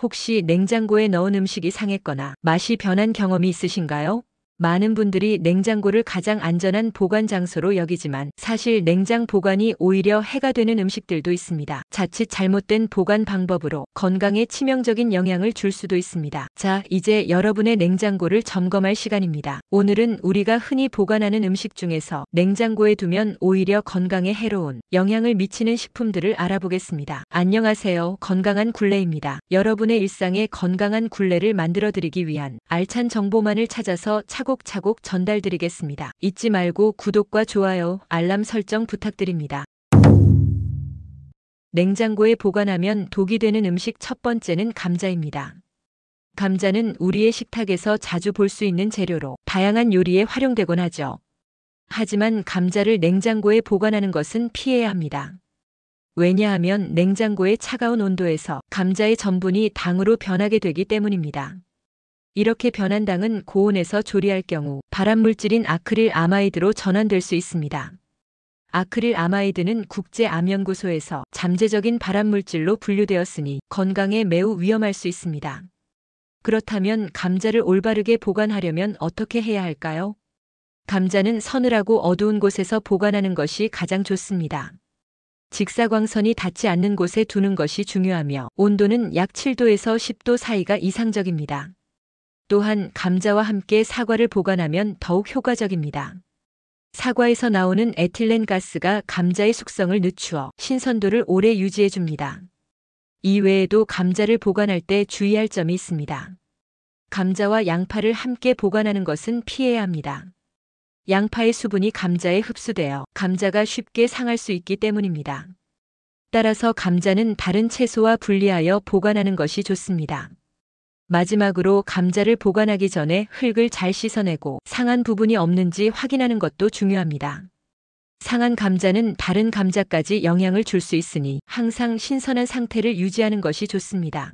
혹시 냉장고에 넣은 음식이 상했거나 맛이 변한 경험이 있으신가요? 많은 분들이 냉장고를 가장 안전한 보관 장소로 여기지만 사실 냉장 보관이 오히려 해가 되는 음식들도 있습니다. 자칫 잘못된 보관 방법으로 건강에 치명적인 영향을 줄 수도 있습니다. 자, 이제 여러분의 냉장고를 점검할 시간입니다. 오늘은 우리가 흔히 보관하는 음식 중에서 냉장고에 두면 오히려 건강에 해로운 영향을 미치는 식품들을 알아보겠습니다. 안녕하세요. 건강한 굴레입니다. 여러분의 일상에 건강한 굴레를 만들어드리기 위한 알찬 정보만을 찾아서 차곡차곡 전달드리겠습니다. 잊지 말고 구독과 좋아요, 알람 설정 부탁드립니다. 냉장고에 보관하면 독이 되는 음식 첫 번째는 감자입니다. 감자는 우리의 식탁에서 자주 볼 수 있는 재료로 다양한 요리에 활용되곤 하죠. 하지만 감자를 냉장고에 보관하는 것은 피해야 합니다. 왜냐하면 냉장고의 차가운 온도에서 감자의 전분이 당으로 변하게 되기 때문입니다. 이렇게 변한 당은 고온에서 조리할 경우 발암물질인 아크릴 아마이드로 전환될 수 있습니다. 아크릴 아마이드는 국제암연구소에서 잠재적인 발암물질로 분류되었으니 건강에 매우 위험할 수 있습니다. 그렇다면 감자를 올바르게 보관하려면 어떻게 해야 할까요? 감자는 서늘하고 어두운 곳에서 보관하는 것이 가장 좋습니다. 직사광선이 닿지 않는 곳에 두는 것이 중요하며 온도는 약 7도에서 10도 사이가 이상적입니다. 또한 감자와 함께 사과를 보관하면 더욱 효과적입니다. 사과에서 나오는 에틸렌 가스가 감자의 숙성을 늦추어 신선도를 오래 유지해줍니다. 이외에도 감자를 보관할 때 주의할 점이 있습니다. 감자와 양파를 함께 보관하는 것은 피해야 합니다. 양파의 수분이 감자에 흡수되어 감자가 쉽게 상할 수 있기 때문입니다. 따라서 감자는 다른 채소와 분리하여 보관하는 것이 좋습니다. 마지막으로 감자를 보관하기 전에 흙을 잘 씻어내고 상한 부분이 없는지 확인하는 것도 중요합니다. 상한 감자는 다른 감자까지 영향을 줄 수 있으니 항상 신선한 상태를 유지하는 것이 좋습니다.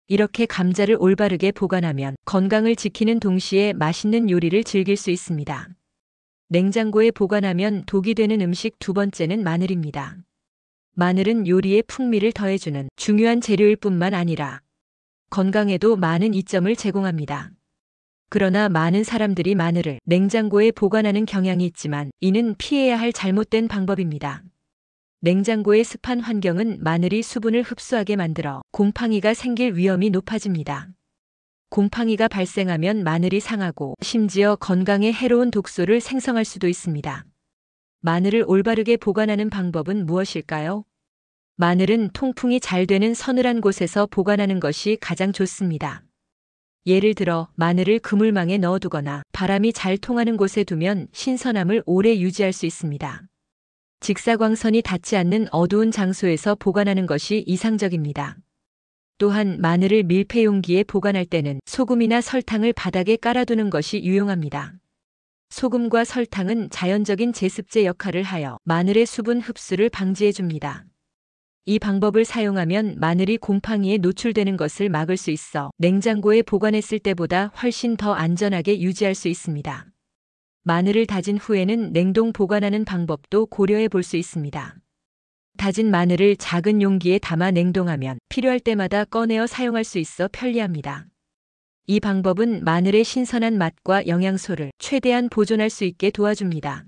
이렇게 감자를 올바르게 보관하면 건강을 지키는 동시에 맛있는 요리를 즐길 수 있습니다. 냉장고에 보관하면 독이 되는 음식 두 번째는 마늘입니다. 마늘은 요리에 풍미를 더해주는 중요한 재료일 뿐만 아니라 건강에도 많은 이점을 제공합니다. 그러나 많은 사람들이 마늘을 냉장고에 보관하는 경향이 있지만 이는 피해야 할 잘못된 방법입니다. 냉장고의 습한 환경은 마늘이 수분을 흡수하게 만들어 곰팡이가 생길 위험이 높아집니다. 곰팡이가 발생하면 마늘이 상하고 심지어 건강에 해로운 독소를 생성할 수도 있습니다. 마늘을 올바르게 보관하는 방법은 무엇일까요? 마늘은 통풍이 잘 되는 서늘한 곳에서 보관하는 것이 가장 좋습니다. 예를 들어 마늘을 그물망에 넣어두거나 바람이 잘 통하는 곳에 두면 신선함을 오래 유지할 수 있습니다. 직사광선이 닿지 않는 어두운 장소에서 보관하는 것이 이상적입니다. 또한 마늘을 밀폐 용기에 보관할 때는 소금이나 설탕을 바닥에 깔아두는 것이 유용합니다. 소금과 설탕은 자연적인 제습제 역할을 하여 마늘의 수분 흡수를 방지해줍니다. 이 방법을 사용하면 마늘이 곰팡이에 노출되는 것을 막을 수 있어 냉장고에 보관했을 때보다 훨씬 더 안전하게 유지할 수 있습니다. 마늘을 다진 후에는 냉동 보관하는 방법도 고려해 볼 수 있습니다. 다진 마늘을 작은 용기에 담아 냉동하면 필요할 때마다 꺼내어 사용할 수 있어 편리합니다. 이 방법은 마늘의 신선한 맛과 영양소를 최대한 보존할 수 있게 도와줍니다.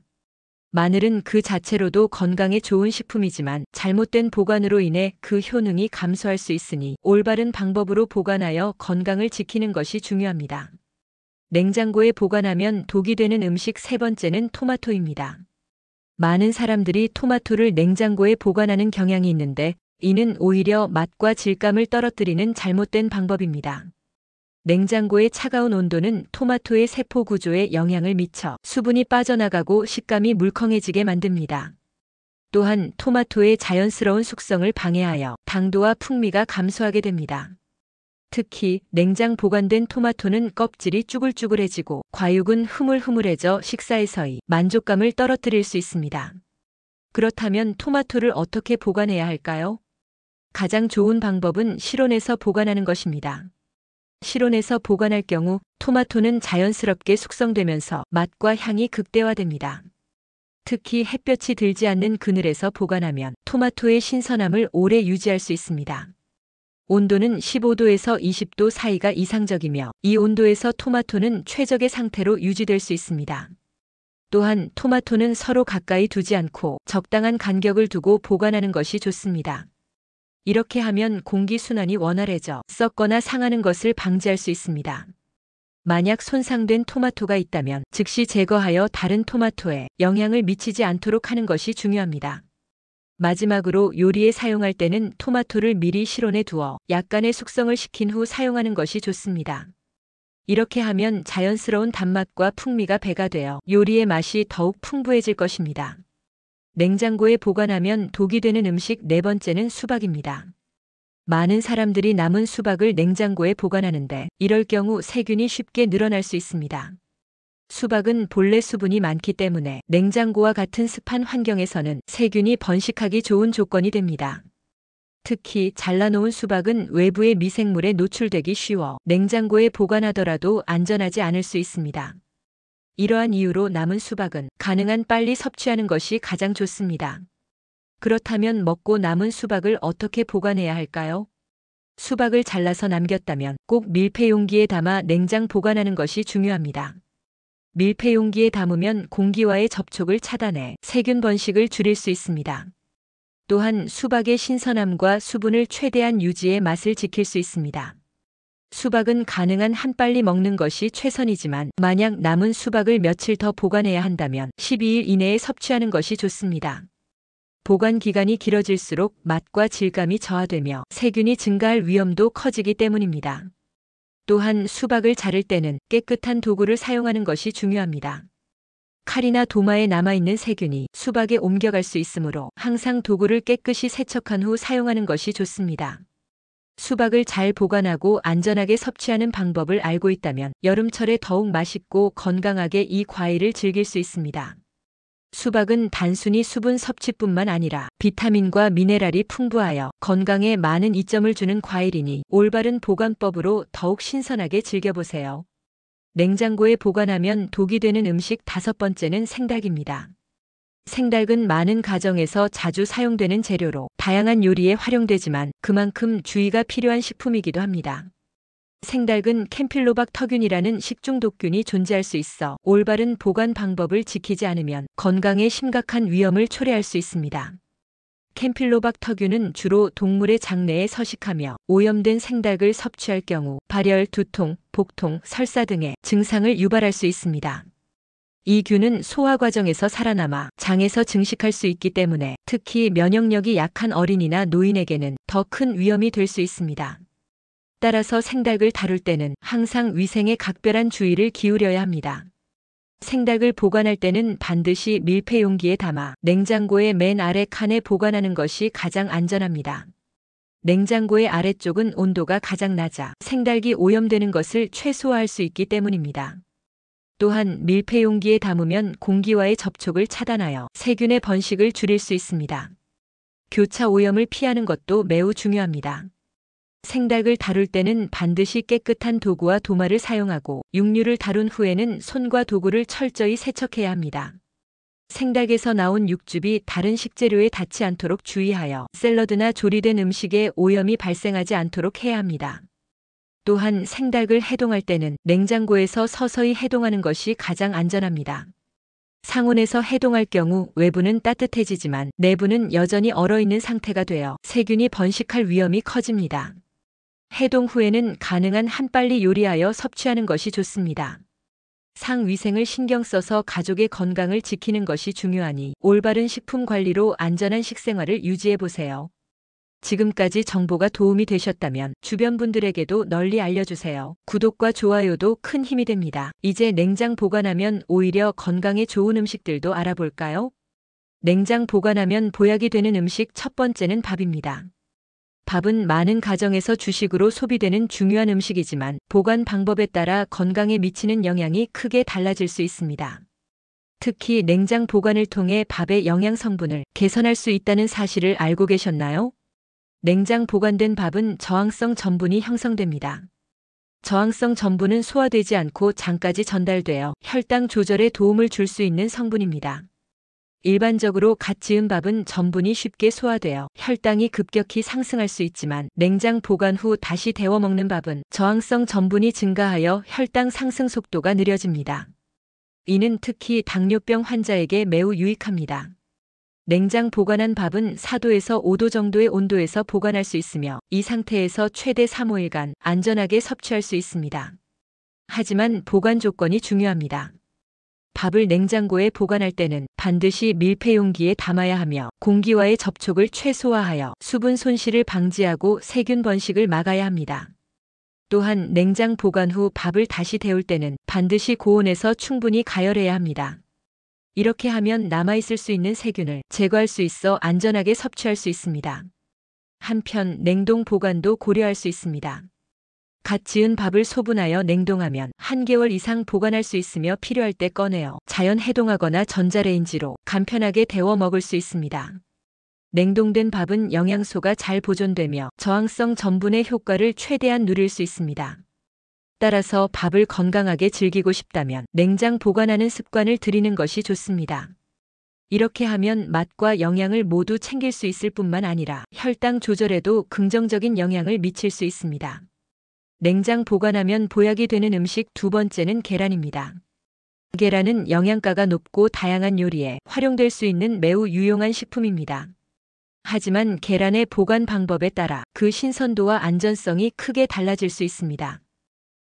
마늘은 그 자체로도 건강에 좋은 식품이지만 잘못된 보관으로 인해 그 효능이 감소할 수 있으니 올바른 방법으로 보관하여 건강을 지키는 것이 중요합니다. 냉장고에 보관하면 독이 되는 음식 세 번째는 토마토입니다. 많은 사람들이 토마토를 냉장고에 보관하는 경향이 있는데 이는 오히려 맛과 질감을 떨어뜨리는 잘못된 방법입니다. 냉장고의 차가운 온도는 토마토의 세포 구조에 영향을 미쳐 수분이 빠져나가고 식감이 물컹해지게 만듭니다. 또한 토마토의 자연스러운 숙성을 방해하여 당도와 풍미가 감소하게 됩니다. 특히 냉장 보관된 토마토는 껍질이 쭈글쭈글해지고 과육은 흐물흐물해져 식사에서의 만족감을 떨어뜨릴 수 있습니다. 그렇다면 토마토를 어떻게 보관해야 할까요? 가장 좋은 방법은 실온에서 보관하는 것입니다. 실온에서 보관할 경우 토마토는 자연스럽게 숙성되면서 맛과 향이 극대화됩니다. 특히 햇볕이 들지 않는 그늘에서 보관하면 토마토의 신선함을 오래 유지할 수 있습니다. 온도는 15도에서 20도 사이가 이상적이며 이 온도에서 토마토는 최적의 상태로 유지될 수 있습니다. 또한 토마토는 서로 가까이 두지 않고 적당한 간격을 두고 보관하는 것이 좋습니다. 이렇게 하면 공기순환이 원활해져 썩거나 상하는 것을 방지할 수 있습니다. 만약 손상된 토마토가 있다면 즉시 제거하여 다른 토마토에 영향을 미치지 않도록 하는 것이 중요합니다. 마지막으로 요리에 사용할 때는 토마토를 미리 실온에 두어 약간의 숙성을 시킨 후 사용하는 것이 좋습니다. 이렇게 하면 자연스러운 단맛과 풍미가 배가 되어 요리의 맛이 더욱 풍부해질 것입니다. 냉장고에 보관하면 독이 되는 음식 네 번째는 수박입니다. 많은 사람들이 남은 수박을 냉장고에 보관하는데 이럴 경우 세균이 쉽게 늘어날 수 있습니다. 수박은 본래 수분이 많기 때문에 냉장고와 같은 습한 환경에서는 세균이 번식하기 좋은 조건이 됩니다. 특히 잘라놓은 수박은 외부의 미생물에 노출되기 쉬워 냉장고에 보관하더라도 안전하지 않을 수 있습니다. 이러한 이유로 남은 수박은 가능한 빨리 섭취하는 것이 가장 좋습니다. 그렇다면 먹고 남은 수박을 어떻게 보관해야 할까요? 수박을 잘라서 남겼다면 꼭 밀폐 용기에 담아 냉장 보관하는 것이 중요합니다. 밀폐 용기에 담으면 공기와의 접촉을 차단해 세균 번식을 줄일 수 있습니다. 또한 수박의 신선함과 수분을 최대한 유지해 맛을 지킬 수 있습니다. 수박은 가능한 한 빨리 먹는 것이 최선이지만 만약 남은 수박을 며칠 더 보관해야 한다면 12일 이내에 섭취하는 것이 좋습니다. 보관 기간이 길어질수록 맛과 질감이 저하되며 세균이 증가할 위험도 커지기 때문입니다. 또한 수박을 자를 때는 깨끗한 도구를 사용하는 것이 중요합니다. 칼이나 도마에 남아있는 세균이 수박에 옮겨갈 수 있으므로 항상 도구를 깨끗이 세척한 후 사용하는 것이 좋습니다. 수박을 잘 보관하고 안전하게 섭취하는 방법을 알고 있다면 여름철에 더욱 맛있고 건강하게 이 과일을 즐길 수 있습니다. 수박은 단순히 수분 섭취뿐만 아니라 비타민과 미네랄이 풍부하여 건강에 많은 이점을 주는 과일이니 올바른 보관법으로 더욱 신선하게 즐겨보세요. 냉장고에 보관하면 독이 되는 음식 다섯 번째는 생닭입니다. 생닭은 많은 가정에서 자주 사용되는 재료로 다양한 요리에 활용되지만 그만큼 주의가 필요한 식품이기도 합니다. 생닭은 캠필로박터균이라는 식중독균이 존재할 수 있어 올바른 보관 방법을 지키지 않으면 건강에 심각한 위험을 초래할 수 있습니다. 캠필로박터균은 주로 동물의 장내에 서식하며 오염된 생닭을 섭취할 경우 발열, 두통, 복통, 설사 등의 증상을 유발할 수 있습니다. 이 균은 소화 과정에서 살아남아 장에서 증식할 수 있기 때문에 특히 면역력이 약한 어린이나 노인에게는 더 큰 위험이 될 수 있습니다. 따라서 생닭을 다룰 때는 항상 위생에 각별한 주의를 기울여야 합니다. 생닭을 보관할 때는 반드시 밀폐 용기에 담아 냉장고의 맨 아래 칸에 보관하는 것이 가장 안전합니다. 냉장고의 아래쪽은 온도가 가장 낮아 생닭이 오염되는 것을 최소화할 수 있기 때문입니다. 또한 밀폐 용기에 담으면 공기와의 접촉을 차단하여 세균의 번식을 줄일 수 있습니다. 교차 오염을 피하는 것도 매우 중요합니다. 생닭을 다룰 때는 반드시 깨끗한 도구와 도마를 사용하고 육류를 다룬 후에는 손과 도구를 철저히 세척해야 합니다. 생닭에서 나온 육즙이 다른 식재료에 닿지 않도록 주의하여 샐러드나 조리된 음식에 오염이 발생하지 않도록 해야 합니다. 또한 생닭을 해동할 때는 냉장고에서 서서히 해동하는 것이 가장 안전합니다. 상온에서 해동할 경우 외부는 따뜻해지지만 내부는 여전히 얼어있는 상태가 되어 세균이 번식할 위험이 커집니다. 해동 후에는 가능한 한 빨리 요리하여 섭취하는 것이 좋습니다. 상위생을 신경 써서 가족의 건강을 지키는 것이 중요하니 올바른 식품 관리로 안전한 식생활을 유지해 보세요. 지금까지 정보가 도움이 되셨다면 주변 분들에게도 널리 알려주세요. 구독과 좋아요도 큰 힘이 됩니다. 이제 냉장 보관하면 오히려 건강에 좋은 음식들도 알아볼까요? 냉장 보관하면 보약이 되는 음식 첫 번째는 밥입니다. 밥은 많은 가정에서 주식으로 소비되는 중요한 음식이지만 보관 방법에 따라 건강에 미치는 영향이 크게 달라질 수 있습니다. 특히 냉장 보관을 통해 밥의 영양 성분을 개선할 수 있다는 사실을 알고 계셨나요? 냉장 보관된 밥은 저항성 전분이 형성됩니다. 저항성 전분은 소화되지 않고 장까지 전달되어 혈당 조절에 도움을 줄 수 있는 성분입니다. 일반적으로 갓 지은 밥은 전분이 쉽게 소화되어 혈당이 급격히 상승할 수 있지만 냉장 보관 후 다시 데워 먹는 밥은 저항성 전분이 증가하여 혈당 상승 속도가 느려집니다. 이는 특히 당뇨병 환자에게 매우 유익합니다. 냉장 보관한 밥은 4도에서 5도 정도의 온도에서 보관할 수 있으며 이 상태에서 최대 3~5일간 안전하게 섭취할 수 있습니다. 하지만 보관 조건이 중요합니다. 밥을 냉장고에 보관할 때는 반드시 밀폐 용기에 담아야 하며 공기와의 접촉을 최소화하여 수분 손실을 방지하고 세균 번식을 막아야 합니다. 또한 냉장 보관 후 밥을 다시 데울 때는 반드시 고온에서 충분히 가열해야 합니다. 이렇게 하면 남아있을 수 있는 세균을 제거할 수 있어 안전하게 섭취할 수 있습니다. 한편 냉동 보관도 고려할 수 있습니다. 갓 지은 밥을 소분하여 냉동하면 1개월 이상 보관할 수 있으며 필요할 때 꺼내어 자연 해동하거나 전자레인지로 간편하게 데워 먹을 수 있습니다. 냉동된 밥은 영양소가 잘 보존되며 저항성 전분의 효과를 최대한 누릴 수 있습니다. 따라서 밥을 건강하게 즐기고 싶다면 냉장 보관하는 습관을 들이는 것이 좋습니다. 이렇게 하면 맛과 영양을 모두 챙길 수 있을 뿐만 아니라 혈당 조절에도 긍정적인 영향을 미칠 수 있습니다. 냉장 보관하면 보약이 되는 음식 두 번째는 계란입니다. 계란은 영양가가 높고 다양한 요리에 활용될 수 있는 매우 유용한 식품입니다. 하지만 계란의 보관 방법에 따라 그 신선도와 안전성이 크게 달라질 수 있습니다.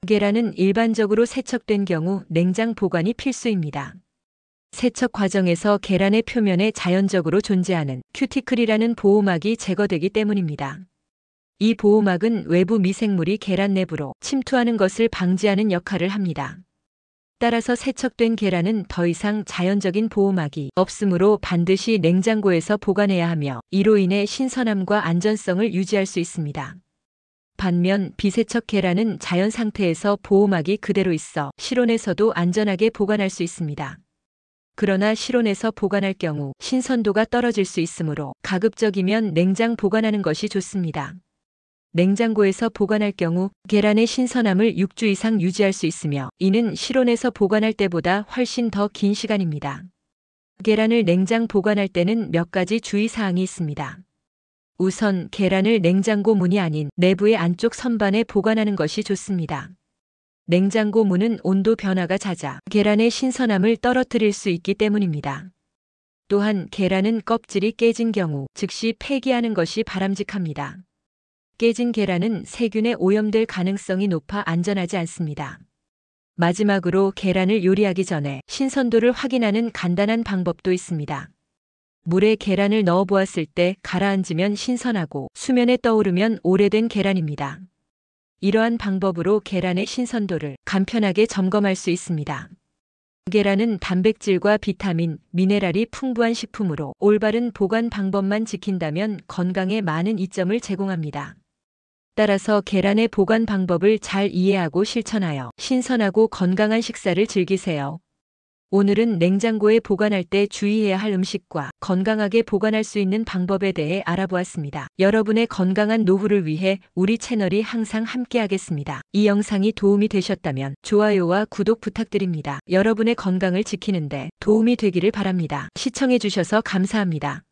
계란은 일반적으로 세척된 경우 냉장 보관이 필수입니다. 세척 과정에서 계란의 표면에 자연적으로 존재하는 큐티클이라는 보호막이 제거되기 때문입니다. 이 보호막은 외부 미생물이 계란 내부로 침투하는 것을 방지하는 역할을 합니다. 따라서 세척된 계란은 더 이상 자연적인 보호막이 없으므로 반드시 냉장고에서 보관해야 하며 이로 인해 신선함과 안전성을 유지할 수 있습니다. 반면 비세척 계란은 자연 상태에서 보호막이 그대로 있어 실온에서도 안전하게 보관할 수 있습니다. 그러나 실온에서 보관할 경우 신선도가 떨어질 수 있으므로 가급적이면 냉장 보관하는 것이 좋습니다. 냉장고에서 보관할 경우 계란의 신선함을 6주 이상 유지할 수 있으며 이는 실온에서 보관할 때보다 훨씬 더 긴 시간입니다. 계란을 냉장 보관할 때는 몇 가지 주의사항이 있습니다. 우선 계란을 냉장고 문이 아닌 내부의 안쪽 선반에 보관하는 것이 좋습니다. 냉장고 문은 온도 변화가 잦아 계란의 신선함을 떨어뜨릴 수 있기 때문입니다. 또한 계란은 껍질이 깨진 경우 즉시 폐기하는 것이 바람직합니다. 깨진 계란은 세균에 오염될 가능성이 높아 안전하지 않습니다. 마지막으로 계란을 요리하기 전에 신선도를 확인하는 간단한 방법도 있습니다. 물에 계란을 넣어 보았을 때 가라앉으면 신선하고 수면에 떠오르면 오래된 계란입니다. 이러한 방법으로 계란의 신선도를 간편하게 점검할 수 있습니다. 계란은 단백질과 비타민, 미네랄이 풍부한 식품으로 올바른 보관 방법만 지킨다면 건강에 많은 이점을 제공합니다. 따라서 계란의 보관 방법을 잘 이해하고 실천하여 신선하고 건강한 식사를 즐기세요. 오늘은 냉장고에 보관할 때 주의해야 할 음식과 건강하게 보관할 수 있는 방법에 대해 알아보았습니다. 여러분의 건강한 노후를 위해 우리 채널이 항상 함께하겠습니다. 이 영상이 도움이 되셨다면 좋아요와 구독 부탁드립니다. 여러분의 건강을 지키는데 도움이 되기를 바랍니다. 시청해주셔서 감사합니다.